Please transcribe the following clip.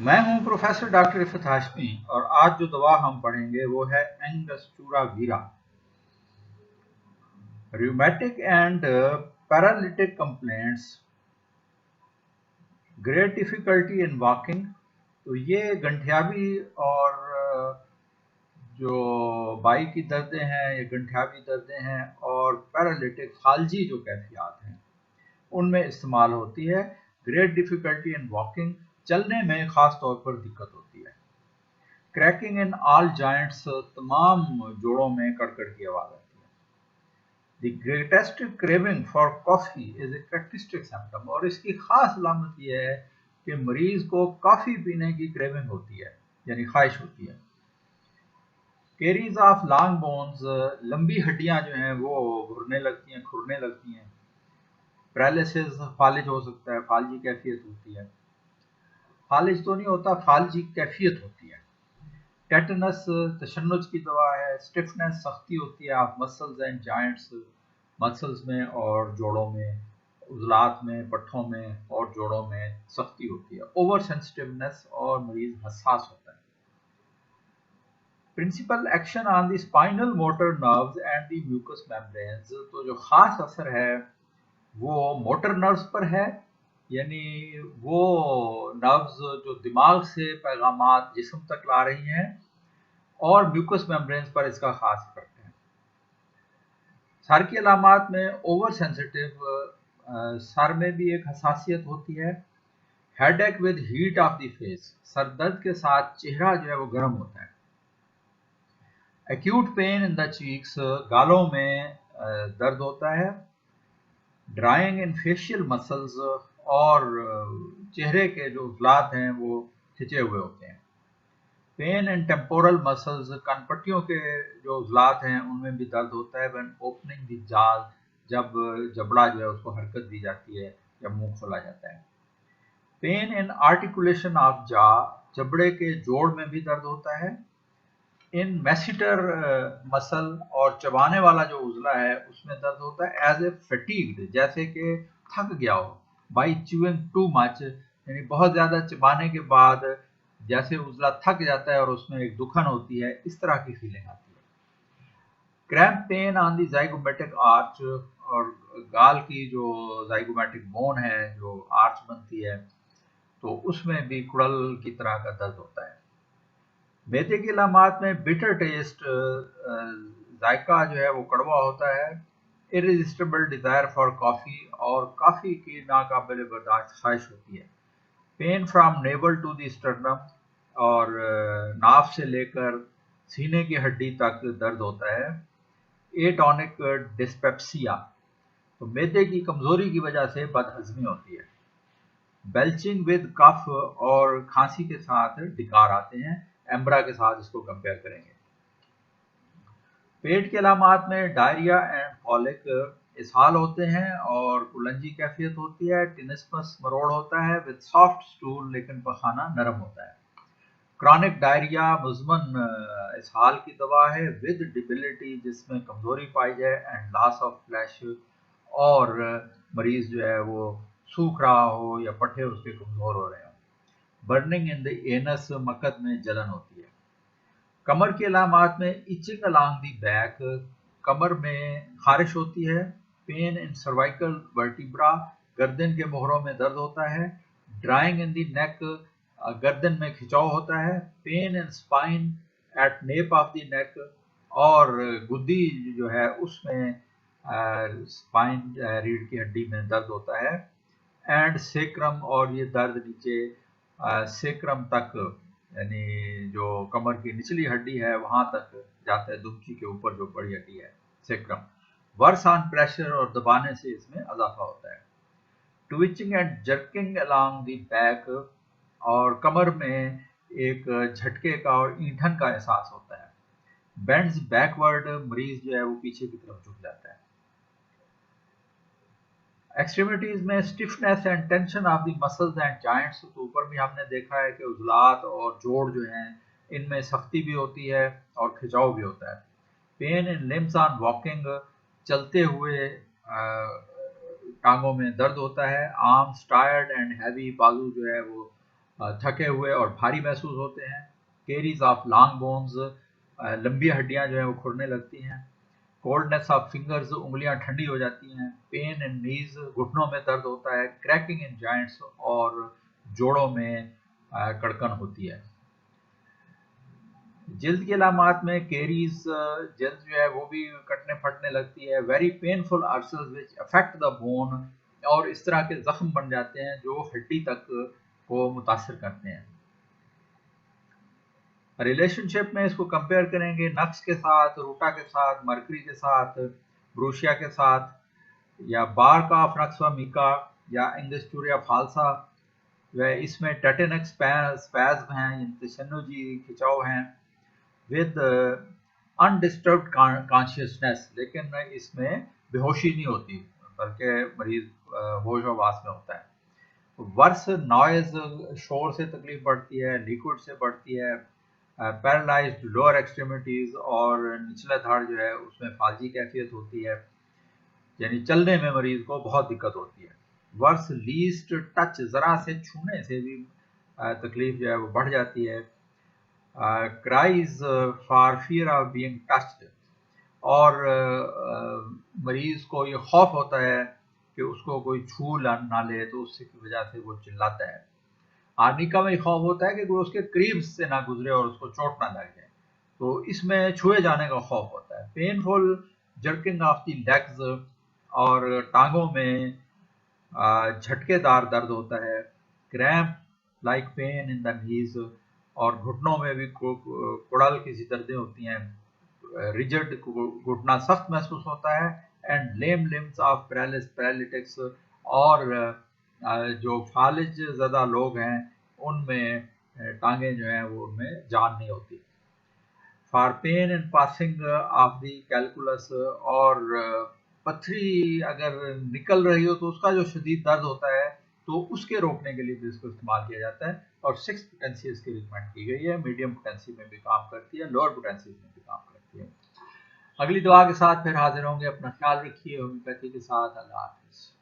मैं हूं professor doctor Iffat Hashmi और आज जो दवा हम पढ़ेंगे वो है एंगस्टूरा वीरा। Rheumatic and paralytic complaints, great difficulty in walking। तो ये गंठियावी और जो बाई की दर्दें हैं, ये गंठियावी दर्दें हैं और पैरालिटिक फालजी जो कैफियत हैं उनमें इस्तेमाल होती है। ग्रेट डिफिकल्टी इन वॉकिंग, चलने में ख़ास तौर पर दिक्कत होती है। क्रैकिंग इन ऑल जॉइंट्स, तमाम जोड़ों में कड़कड़ की आवाज़ आती है। The greatest craving for coffee is a characteristic symptom, और इसकी ख़ास अलामत यह है कि मरीज़ को कॉफ़ी पीने की क्रेविंग होती है, यानी ख्वाहिश होती है। केरीज ऑफ लॉन्ग बोन्स, लंबी हड्डियां जो हैं वो घुरने लगती हैं, खुरने लगती हैं। पैरालिसिस, फालिज हो सकता है, फालजी कैफियत होती है। फालिज तो नहीं होता, फालजी कैफियत होती है। टेटनस, तशन्नुज की दवा है। स्टिफनेस, सख्ती होती है of muscles and joints, muscles में और जोड़ों में, उजलात में, पट्ठों में और जोड़ों में सख्ती होती है। ओवर सेंसिटिवनेस, और मरीज हसास होता है। Principal action on the spinal motor nerves and the mucous membranes, तो जो खास असर है वो मोटर नर्व्स पर है, यानी वो नर्व्स जो दिमाग से पैगामात जिस्म तक ला रही हैं, और म्यूकस मेम्ब्रेन्स पर इसका खास इफेक्ट है। सर की अलामात में ओवर सेंसिटिव, सर में भी एक हसासियत होती है। Headache with heat of the face, sir दर्द के साथ चेहरा जो है वो गर्म होता है। Acute pain in the cheeks, गालों में दर्द होता है। ड्राइंग इन फेशियल मसल्स, और चेहरे के जो उजलात हैं वो खिंचे हुए होते हैं। पेन एंड टेम्पोरल मसल्स, कनपट्टियों के जो उजलात हैं उनमें भी दर्द होता है। व्हेन ओपनिंग द जॉ, जब जबड़ा जो है उसको हरकत दी जाती है या मुंह खोला जाता है। Pain in articulation of jaw, जबड़े के जोड़ में भी दर्द होता है। इन मैसिटर मसल, और चबाने वाला जो उजला है उसमें दर्द होता है। एज ए फटीग्ड, जैसे कि थक गया हो। बाई च्यूइंग टू मच, यानी बहुत ज़्यादा चबाने के बाद जैसे उजला थक जाता है और उसमें एक दुखन होती है, इस तरह की फीलिंग आती है। Cramp pain on the zygomatic arch, और गाल की जो जाइगोमेटिक बोन है, जो आर्च बनती है, तो उसमें भी कुड़ल की तरह का दर्द होता है। मैदे की अलामात में बिटर टेस्ट, जायका जो है वो कड़वा होता है। इरिजिस्टिबल डिज़ायर फॉर कॉफ़ी, और कॉफ़ी की नाकाबिल बर्दाश्त ख्वाहिश होती है। Pain from navel to the sternum, और नाफ से लेकर सीने की हड्डी तक दर्द होता है। एटॉनिक डिस्पेप्सिया, तो मैदे की कमज़ोरी की वजह से बदहज़मी होती है। बेल्चिंग विद कफ, और खांसी के साथ डिकार आते हैं। एम्ब्रा के साथ इसको कंपेयर करेंगे। पेट के अलामात में डायरिया एंड कॉलिक, इसहाल होते हैं और कुलंजी कैफियत होती है। टिनिस्मस, मरोड़ होता है विद सॉफ्ट स्टूल, लेकिन पखाना नरम होता है। क्रॉनिक डायरिया मुज़मन इसहाल की दवा है, विद डिबिलिटी, जिसमें कमजोरी पाई जाए, एंड लॉस ऑफ फ्लैश, और मरीज जो है वो सूख रहा हो या पट्टे उसके कमजोर हो रहे हो। बर्निंग इन द एनस, मकद में जलन होती है। कमर की अलामात में इचिंग अलोंग दी बैक, कमर में खारिश होती है। पेन इन सर्वाइकल वर्टिब्रा, गर्दन के मोहरों में दर्द होता है। ड्राइंग इन दी नेक, गर्दन में खिंचाव होता है। Pain in spine at nape of the neck, और गुद्दी जो है उसमें स्पाइन रीढ़ की हड्डी में दर्द होता है। एंड सेक्रम, और ये दर्द नीचे सेक्रम तक, यानी जो कमर की निचली हड्डी है वहां तक जाता है, दुमची के ऊपर जो बड़ी हड्डी है, सेक्रम। वर्स ऑन प्रेशर, और दबाने से इसमें इजाफा होता है। Twitching and jerking along the back, और कमर में एक झटके का और ईंधन का एहसास होता है। बेंड्स बैकवर्ड, मरीज जो है वो पीछे की तरफ झुक जाता है। एक्सट्रीमिटीज में stiffness and tension of the muscles and joints, तो ऊपर भी हमने देखा है कि उजलात और जोड़ जो हैं इनमें सख्ती भी होती है और खिंचाव भी होता है। Pain in limbs on walking, चलते हुए टांगों में दर्द होता है। आर्म्स टायर्ड एंड हैवी, बाजू जो है वो थके हुए और भारी महसूस होते हैं। केरीज ऑफ लॉन्ग बोन्स, लंबी हड्डियां जो है वो खुरने लगती हैं। कोल्डनेस ऑफ फिंगर्स, उंगलियां ठंडी हो जाती हैं। पेन इन नीज, घुटनों में दर्द होता है। क्रैकिंग इन जॉइंट्स, और जोड़ों में कड़कन होती है। जल्द की अलामात में केरीज, जल्द जो है वो भी कटने फटने लगती है। Very painful ulcers which affect the bone, और इस तरह के जख्म बन जाते हैं जो हड्डी तक को मुतासर करते हैं। रिलेशनशिप में इसको कंपेयर करेंगे नक्स के साथ, रूटा के साथ, मरकरी के साथ, ब्रूशिया के साथ, या बार का फ्रक्सवा मीका, या एंगस्टूरिया फाल्सा। वह इसमें टेटेनक स्पैज्म हैं, तशन्नुजी खिंचाव हैं, विद अनडिस्टर्ब्ड कॉन्शियसनेस, लेकिन इसमें बेहोशी नहीं होती बल्कि मरीज होश हवास में होता है। वर्स नॉइज, शोर से तकलीफ बढ़ती है। लिक्विड से बढ़ती है। पैरालाइज्ड लोअर एक्सट्रीमिटीज, और निचला धड़ जो है उसमें फालजी कैफियत होती है, यानी चलने में मरीज को बहुत दिक्कत होती है। वर्स लीस्ट टच, ज़रा से छूने से भी तकलीफ जो है वो बढ़ जाती है। Cries for fear of being touched, और मरीज को ये खौफ होता है कि उसको कोई छू ना ले, तो उससे की वजह से वो चिल्लाता है। आर्निका में खौफ होता है कि कोई उसके करीब से ना गुजरे और उसको चोट ना लग जाए, तो इसमें छुए जाने का खौफ होता है। Painful jerking of the legs, और टांगों में झटकेदार दर्द होता है। Cramp like pain in the knees, और घुटनों में भी कुड़ल की दर्दें होती हैं। रिजिड, घुटना सख्त महसूस होता है। एंड लेम लिम्स ऑफ पैरालिटिक्स, और जो फालिज ज़्यादा लोग हैं उनमें टांगें जो हैं वो उनमें जान नहीं होती। For pain in passing of the calculus, और पथरी अगर निकल रही हो तो उसका जो शदीद दर्द होता है, तो उसके रोकने के लिए भी इसको इस्तेमाल किया जाता है। और 6 पोटेंसी इसकी रिकमेंड की गई है। मीडियम पोटेंसी में भी काम करती है, लोअर पोटेंसी में भी काम करती है। अगली दुआ के साथ फिर हाजिर होंगे। अपना ख्याल रखिए। होम्योपैथी के साथ। अल्लाह हाफिज़।